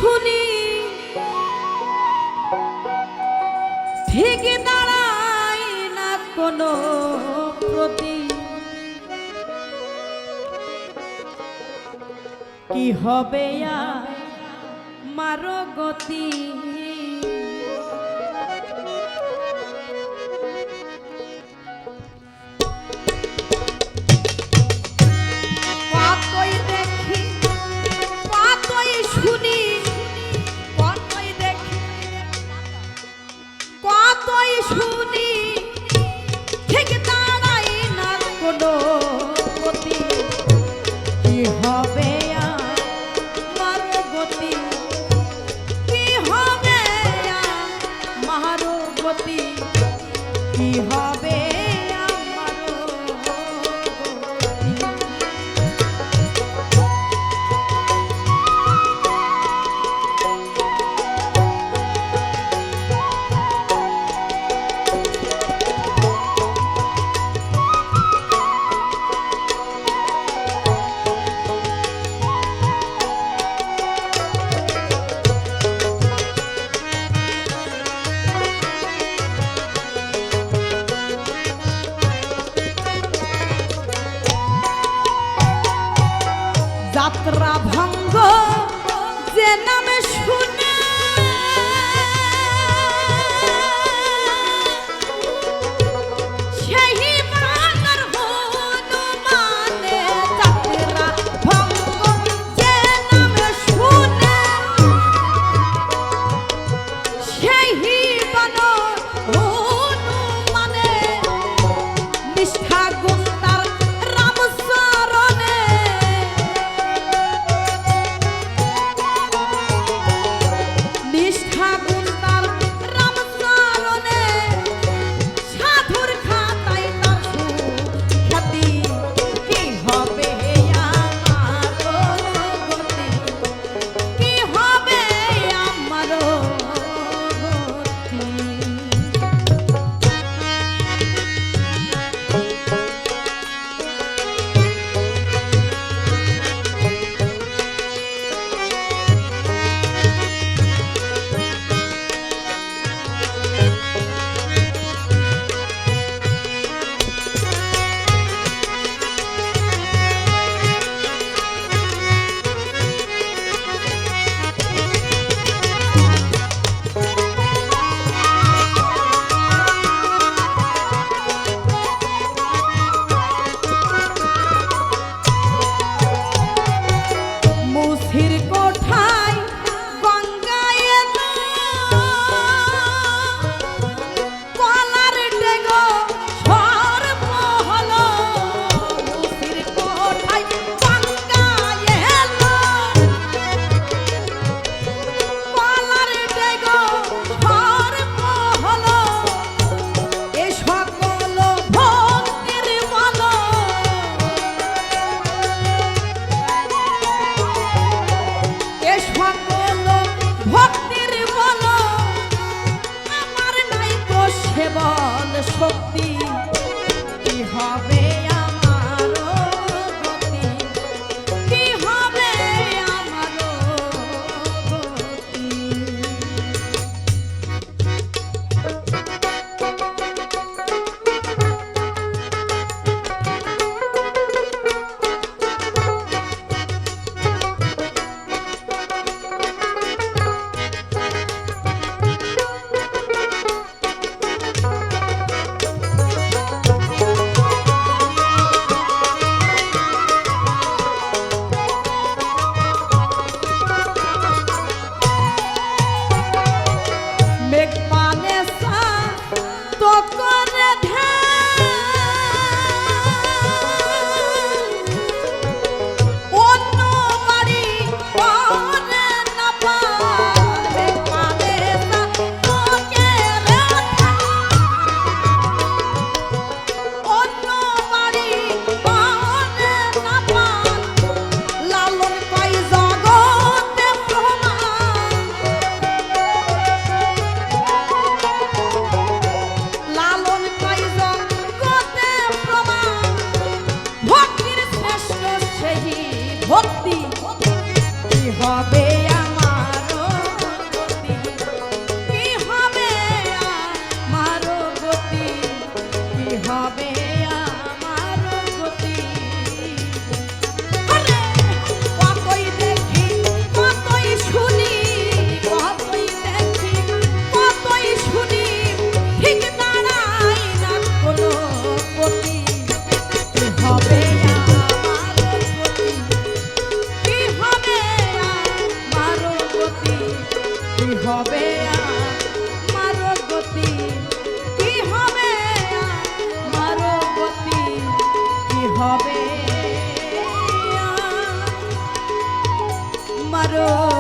শুনি ঠিক দাঁড়াই না কোনো প্রতি কি হবে মারো গতি কতই দেখি কতই শুনি কতই দেখি কতই শুনি ঠিক দাঁড়াই না কোনো গতি কি হবে কি হবে যাত্রা ভঙ্গ যে নামে শুনে সেই বাংলার হনুমানে যাত্রা ভঙ্গ যে নামে শুনে সেই বানর হনুমানে নিষ্ঠা গুণ তার রামচরণে শক্তি কি হবে আমার গতি কি হবে আমার গতি ভক্তি কি হবে আমার হবে মারো